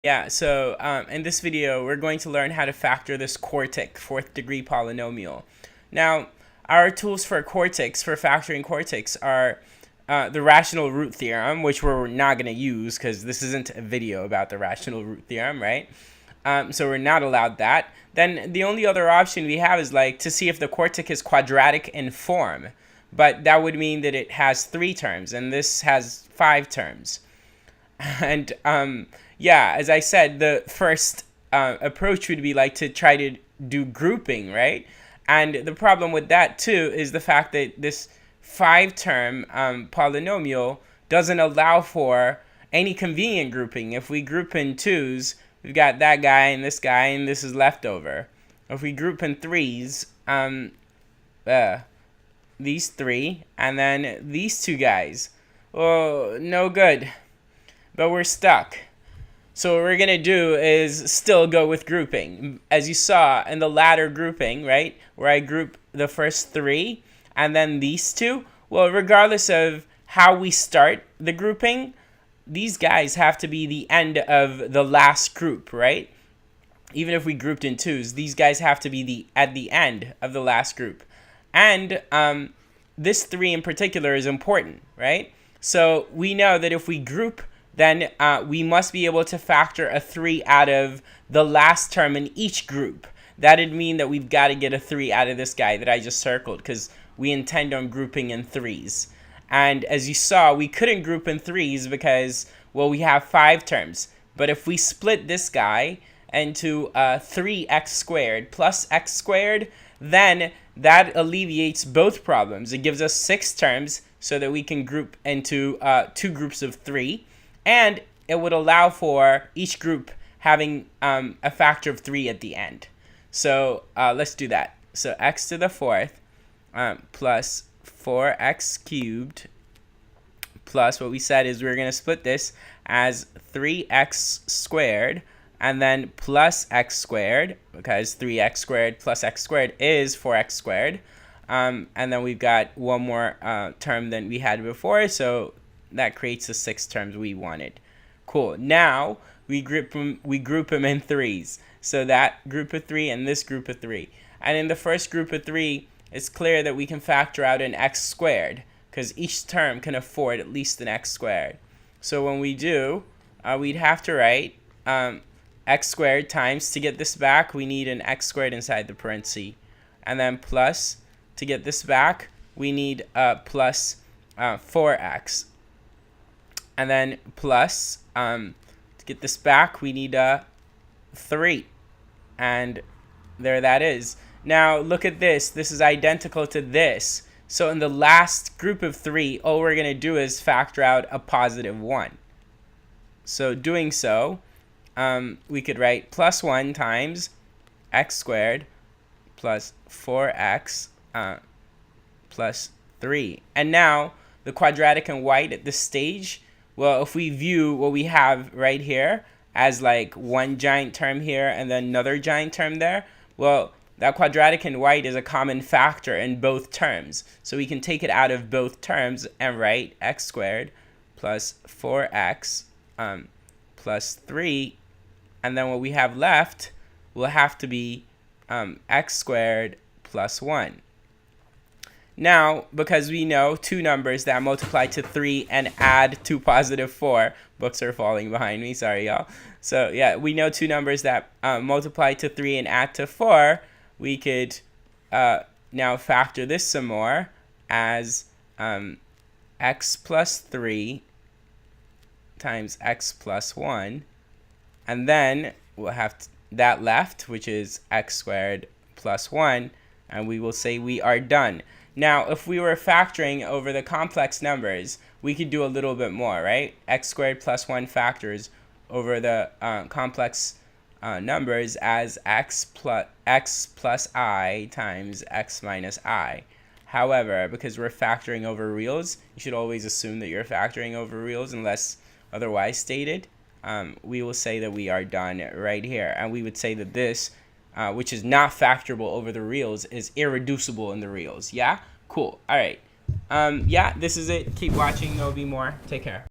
Yeah, so in this video, we're going to learn how to factor this quartic, fourth degree polynomial. Now, our tools for quartics, for factoring quartics, are the rational root theorem, which we're not going to use because this isn't a video about the rational root theorem, right? So we're not allowed that. Then the only other option we have is like to see if the quartic is quadratic in form. But that would mean that it has 3 terms, and this has 5 terms. And yeah, as I said, the first approach would be like to try to do grouping, right? And the problem with that too is the fact that this 5-term polynomial doesn't allow for any convenient grouping. If we group in 2s, we've got that guy and this guy, and this is left over. If we group in 3s, these 3, and then these 2 guys, oh, no good. But we're stuck. So what we're going to do is still go with grouping. As you saw in the ladder grouping, right, where I group the first 3 and then these 2, well, regardless of how we start the grouping, these guys have to be the end of the last group, right? Even if we grouped in 2s, these guys have to be at the end of the last group. And this 3 in particular is important, right? So we know that if we group, then we must be able to factor a 3 out of the last term in each group. That'd mean that we've got to get a 3 out of this guy that I just circled because we intend on grouping in 3s. And as you saw, we couldn't group in 3s because, well, we have 5 terms. But if we split this guy into 3x squared plus x squared, then that alleviates both problems. It gives us 6 terms so that we can group into 2 groups of 3. And it would allow for each group having a factor of 3 at the end. So let's do that. So x to the 4th plus 4x cubed plus what we said is we're going to split this as 3x squared and then plus x squared, because 3x squared plus x squared is 4x squared. And then we've got one more term than we had before, so that creates the 6 terms we wanted. Cool. Now we group them in 3s. So that group of 3 and this group of 3. And in the first group of 3, it's clear that we can factor out an x squared because each term can afford at least an x squared. So when we do, we'd have to write x squared times, to get this back, we need an x squared inside the parenthesis. And then plus, to get this back, we need plus 4x. And then plus, to get this back, we need 3. And there that is. Now, look at this. This is identical to this. So in the last group of 3, all we're going to do is factor out a positive 1. So doing so, we could write plus 1 times x squared plus 4x plus 3. And now, the quadratic in white at this stage, well, if we view what we have right here as like one giant term here and then another giant term there, well, that quadratic in white is a common factor in both terms. So we can take it out of both terms and write x squared plus 4x plus 3. And then what we have left will have to be x squared plus 1. Now, because we know 2 numbers that multiply to 3 and add to positive 4, books are falling behind me, sorry y'all. So yeah, we know 2 numbers that multiply to 3 and add to 4. We could now factor this some more as x plus 3 times x plus 1. And then we'll have that left, which is x squared plus 1. And we will say we are done. Now, if we were factoring over the complex numbers, we could do a little bit more, right? X squared plus 1 factors over the complex numbers as x plus I times x minus I. However, because we're factoring over reals, you should always assume that you're factoring over reals unless otherwise stated. We will say that we are done right here. And we would say that this, which is not factorable over the reals, is irreducible in the reals. Yeah? Cool. All right. Yeah, this is it. Keep watching. There'll be more. Take care.